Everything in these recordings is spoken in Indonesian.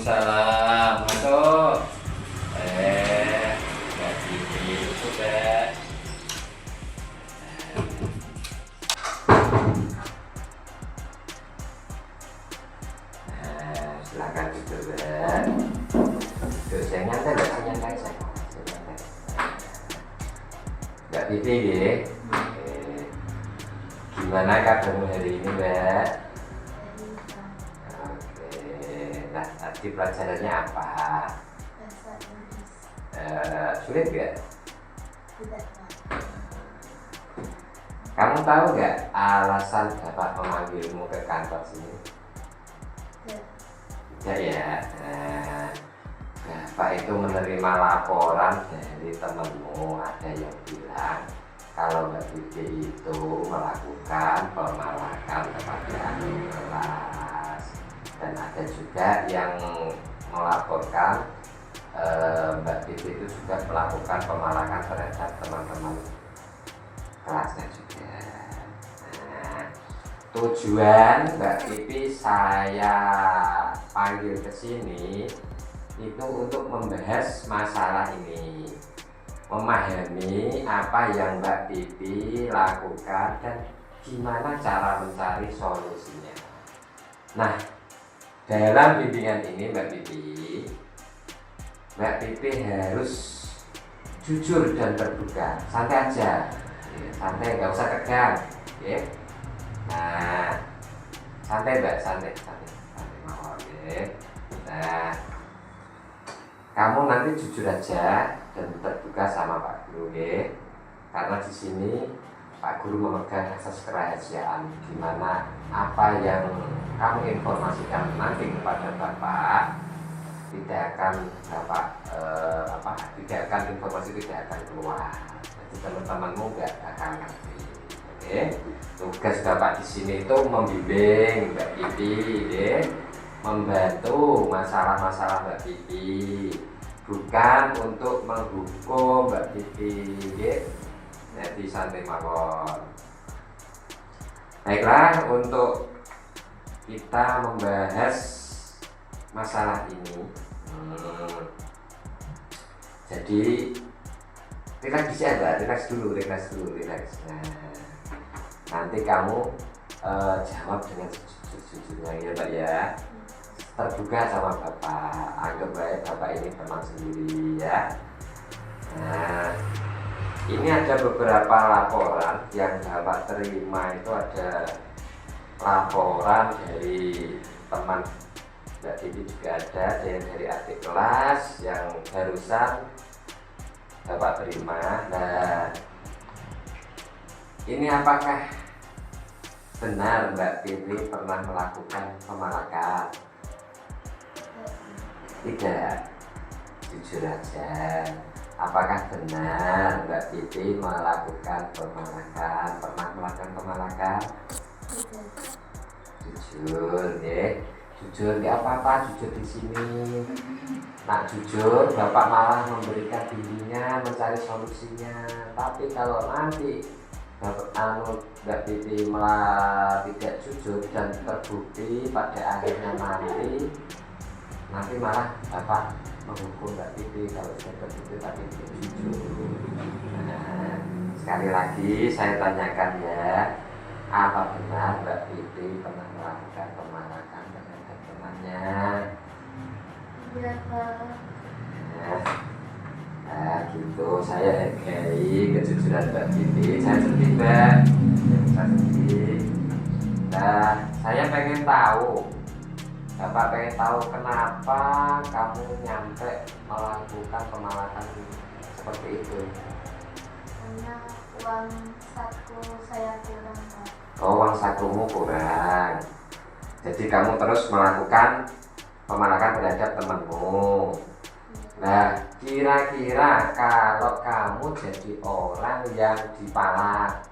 Waalaikumsalam. Masuk. Nggak gini sudah. Silakan duduk ya. Duduk, saya nyantai nggak? Saya nyantai saya. Nggak pipi ya. Gimana kabarmu hari ini, Mbak? Nah, tadi pelajarannya apa? Sulit gak? Kamu tahu gak alasan Bapak memanggilmu ke kantor sini? Tidak ya? Bapak itu menerima laporan dari temanmu, ada yang bilang kalau Mbak Bibi itu melakukan pemalakan kepada adik kelas. Dan ada juga yang melaporkan Mbak Bibi itu juga melakukan pemalakan terhadap teman-teman kelasnya juga. Nah, tujuan Mbak Bibi saya panggil ke sini itu untuk membahas masalah ini, memahami apa yang Mbak Bibi lakukan dan gimana cara mencari solusinya. Nah, dalam bimbingan ini Mbak Bibi harus jujur dan terbuka. Santai aja, santai, nggak usah tegang, ya. Nah, santai Mbak, santai mawar, ya. Nah, kamu nanti jujur aja dan terbuka sama Pak Guru, ya. Karena di sini Pak Guru memegang asas kerahasiaan, di mana apa yang kamu informasikan nanti kepada Bapak tidak akan informasi tidak akan keluar. Jadi teman-temanmu nggak akan ngerti. Oke, tugas Bapak di sini itu membimbing Mbak Bibi, ya. Membantu masalah-masalah Mbak Bibi, bukan untuk menghukum Mbak Bibi, ya. Jadi santai mawon. Baiklah, untuk kita membahas masalah ini. Jadi relax aja, relax dulu. Nah, nanti kamu jawab dengan jujur-jujurnya ya Pak ya. Terbuka sama Bapak, anggap baik Bapak ini teman sendiri ya. Nah, ini ada beberapa laporan yang Bapak terima. Itu ada laporan dari teman Mbak Bibi, juga ada yang dari adik kelas yang barusan Bapak terima. Nah, ini apakah benar Mbak Bibi pernah melakukan pemalakan? Tidak, jujur aja. Apakah benar Mbak Bibi melakukan pemalakan? Pernah melakukan pemalakan? Jujur, ya. Jujur, nggak apa-apa, jujur di sini. Nah, jujur, Bapak malah memberikan bimbingan, mencari solusinya. Tapi kalau nanti Mbak Bibi malah tidak jujur dan terbukti pada akhirnya nanti malah Bapak menghukum Mbak Bibi kalau sudah terbukti tapi tidak jujur. Nah, sekali lagi saya tanyakan ya, apa benar Mbak Bibi pernah melakukan pemalakan terhadap temannya? Iya Pak. Nah, gitu. Saya hargai kejujuran Mbak Bibi. Saya sedih Mbak. Saya sedih. Nah, saya pengen tahu. Bapak pengen tahu kenapa kamu nyampe melakukan pemalakan seperti itu? Karena uang saku saya kurang Pak. Oh, uang sakumu kurang. Jadi kamu terus melakukan pemalakan terhadap temanmu. Nah, kira-kira kalau kamu jadi orang yang dipalak,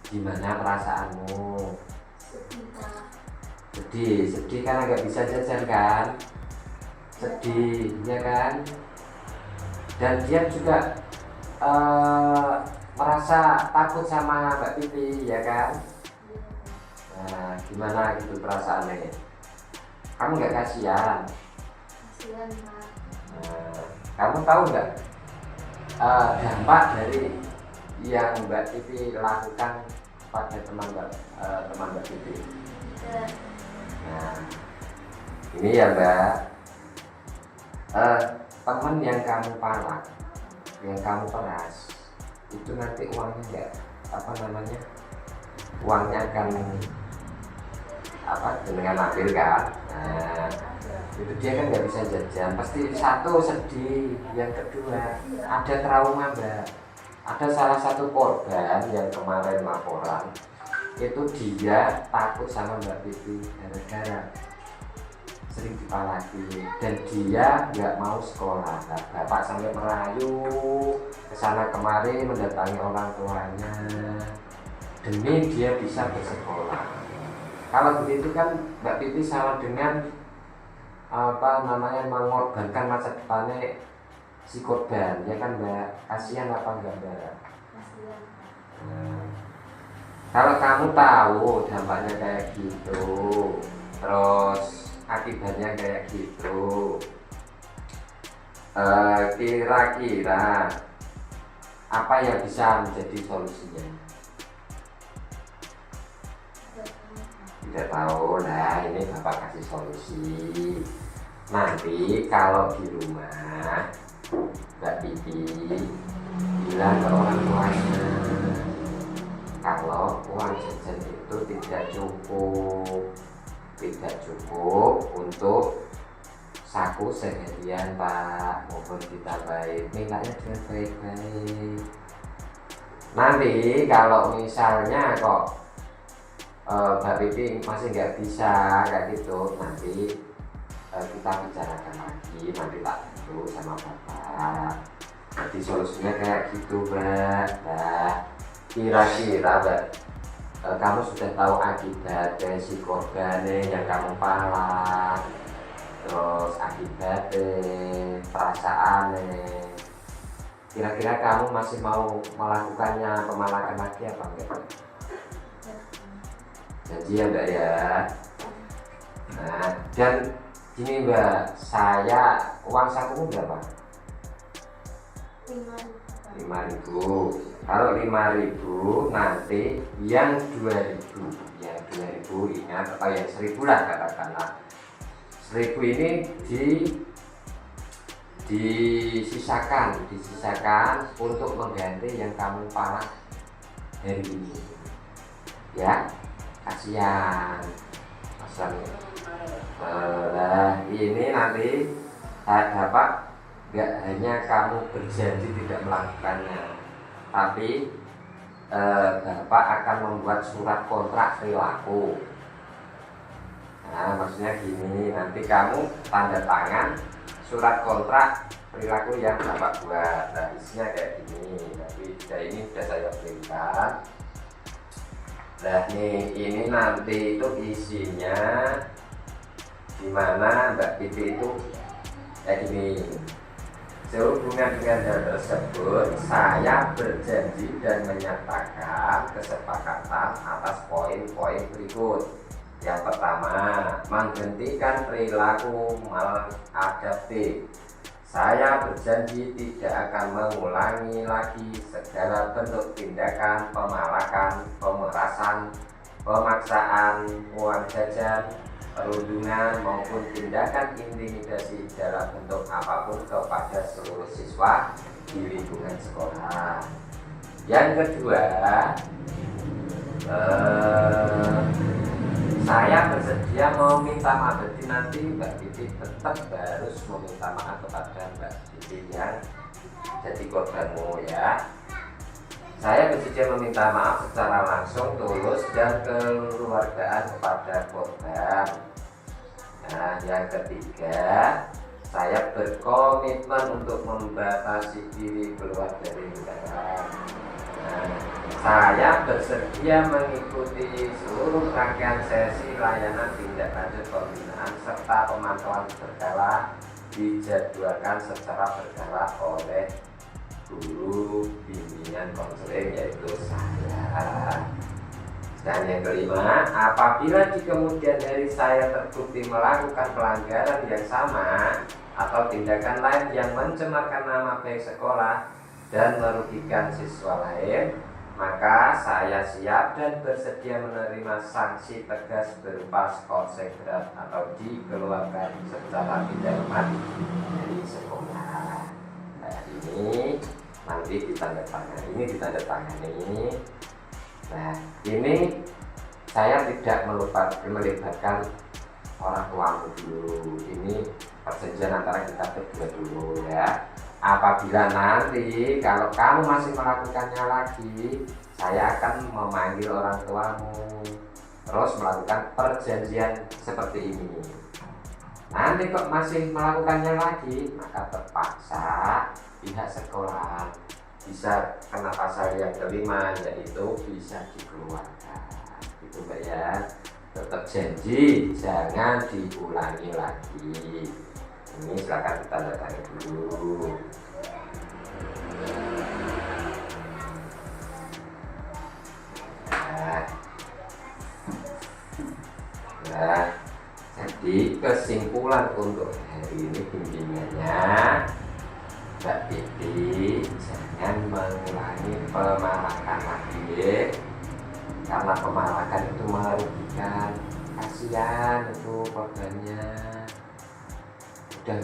gimana perasaanmu? Sedih Pak. Sedih karena nggak bisa jajan kan? Sedih, ya kan? Dan dia juga merasa takut sama Mbak Bibi, ya kan? Nah, gimana gitu perasaannya? Kamu nggak kasihan? kasihan Pak. Nah, kamu tahu nggak dampak dari yang Mbak Titi lakukan pada teman Mbak Titi? Tidak. Nah, ini ya Mbak, teman yang kamu palak, yang kamu peras, itu nanti uangnya nggak uangnya akan dengan ambil kan. Nah, itu dia kan nggak bisa jajan, pasti satu sedih, yang kedua ada trauma Mbak. Ada salah satu korban yang kemarin laporan, itu dia takut sama Mbak Titi gara-gara sering dipalaki dan dia nggak mau sekolah. Nah, bapak sampai merayu kesana kemari mendatangi orang tuanya demi dia bisa bersekolah. Kalau begitu kan Mbak Titi sama dengan mengorbankan masa depannya si korban, ya kan Mbak? Kasihan apa enggak Mbak? Kasihan Pak. Kalau kamu tahu dampaknya kayak gitu, terus akibatnya kayak gitu, kira-kira apa yang bisa menjadi solusinya? Tidak tahu. Nah, ini Bapak kasih solusi. Nanti kalau di rumah Mbak Titi bilang ke orang tuanya kalau uang jajan itu tidak cukup untuk saku seharian Pak, mohon ditambahin, mintanya dengan baik-baik. Nanti kalau misalnya kok Mbak Titi masih nggak bisa kayak gitu, nanti kita bicarakan lagi, nanti tak bantu sama Bapak. Jadi solusinya kayak gitu Mbak. Nah, kira-kira Mbak, kamu sudah tahu akibat dari si korban yang kamu palak, terus akibat perasaan, kira-kira kamu masih mau melakukannya pemalakan lagi apa enggak? Janji ya Mbak ya. Nah, dan gini Mbak, saya uang sakumu berapa? 5.000. Kalau 5.000 nanti yang 2.000, ingat, atau yang 1.000 lah katakanlah. 1.000 ini disisakan untuk mengganti yang kamu palak hari ini. Ya, kasihan masalahnya. Nah, ini nanti Bapak nggak hanya kamu berjanji tidak melakukannya, tapi Bapak akan membuat surat kontrak perilaku. Nah, maksudnya gini, nanti kamu tanda tangan surat kontrak perilaku yang Bapak buat. Nah, isinya kayak gini. Tapi ini sudah saya berikan. Nah, ini nanti itu isinya dimana Mbak Titi itu kayak gini. Sehubungan dengan hal tersebut, saya berjanji dan menyatakan kesepakatan atas poin-poin berikut. Yang pertama, menghentikan perilaku maladaptif. Saya berjanji tidak akan mengulangi lagi segala bentuk tindakan pemalakan, pemerasan, pemaksaan uang jajan, perundungan maupun tindakan intimidasi dalam bentuk apapun kepada seluruh siswa di lingkungan sekolah. Yang kedua, saya bersedia meminta maaf. Jadi nanti Mbak Titi tetap harus meminta maaf kepada Mbak Titi yang jadi korbanmu ya. Saya bersedia meminta maaf secara langsung, tulus, dan kekeluargaan kepada korban. Nah, yang ketiga, saya berkomitmen untuk membatasi diri keluar dari negara. Nah, saya bersedia mengikuti seluruh rangkaian sesi layanan tindak lanjut pembinaan serta pemantauan berkala dijadwalkan secara berkala oleh guru bimbingan konseling, yaitu saya. Dan yang kelima, apabila di kemudian hari saya terbukti melakukan pelanggaran yang sama atau tindakan lain yang mencemarkan nama baik sekolah dan merugikan siswa lain, maka saya siap dan bersedia menerima sanksi tegas berupa skors berat atau dikeluarkan secara tidak hormat dari sekolah. Nah, ini nanti ditandatangani. Nah, ini saya tidak melibatkan orang tuamu dulu. Ini perjanjian antara kita berdua dulu ya. Apabila nanti kalau kamu masih melakukannya lagi, saya akan memanggil orang tuamu, terus melakukan perjanjian seperti ini. Nanti kok masih melakukannya lagi, maka terpaksa pihak sekolah bisa kena pasal yang kelima, yaitu bisa dikeluarkan. Itu Mbak ya. Tetap janji jangan diulangi lagi. Ini silakan kita datangin dulu. Nah, jadi kesimpulan untuk hari ini bimbingannya, Mbak Titi jangan mengulangi pemalakan lagi, karena pemalakan itu merugikan. Kasihan itu korbannya, udah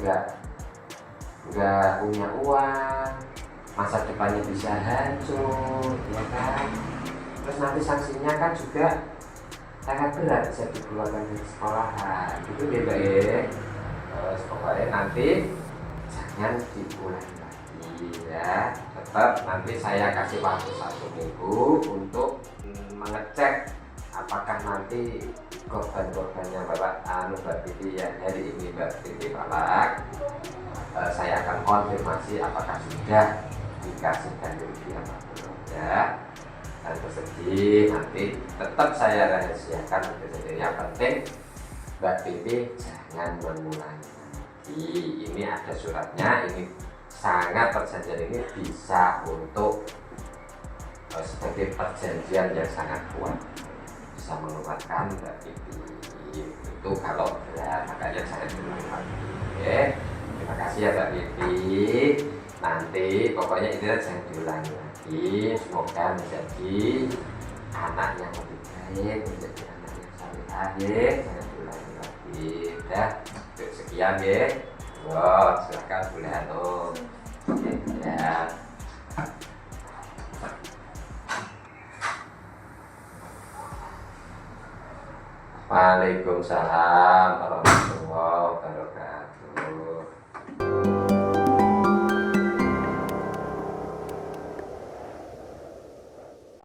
nggak punya uang, masa depannya bisa hancur, ya kan? Terus nanti sanksinya kan juga sangat berat, bisa dikeluarkan dari sekolahan. Itu dia Mbak ya. Terus pokoknya nanti jangan diulangi lagi ya. Tetap nanti saya kasih waktu 1 minggu untuk mengecek apakah nanti korban-korbannya Mbak Titi yang hari ini Mbak Titi Palak, saya akan konfirmasi apakah sudah dikasih ganti rugi apa belum ya. Dan bersedih nanti tetap saya rahasiakan. Yang penting Mbak Titi jangan mengulangi lagi. Ini ada suratnya, ini sangat perjanjian ini bisa untuk sebagai perjanjian yang sangat kuat, bisa menguatkan Mbak Titi. Itu kalau ya, makanya saya ulangi lagi. Oke, terima kasih ya Mbak Titi. Nanti pokoknya ini jangan diulangi lagi. Semoga menjadi anak yang lebih baik, menjadi anak yang saleh. Jangan diulangi lagi. Udah, sekian ya. Silakan boleh anu. Ya. Waalaikumsalam warahmatullahi wabarakatuh.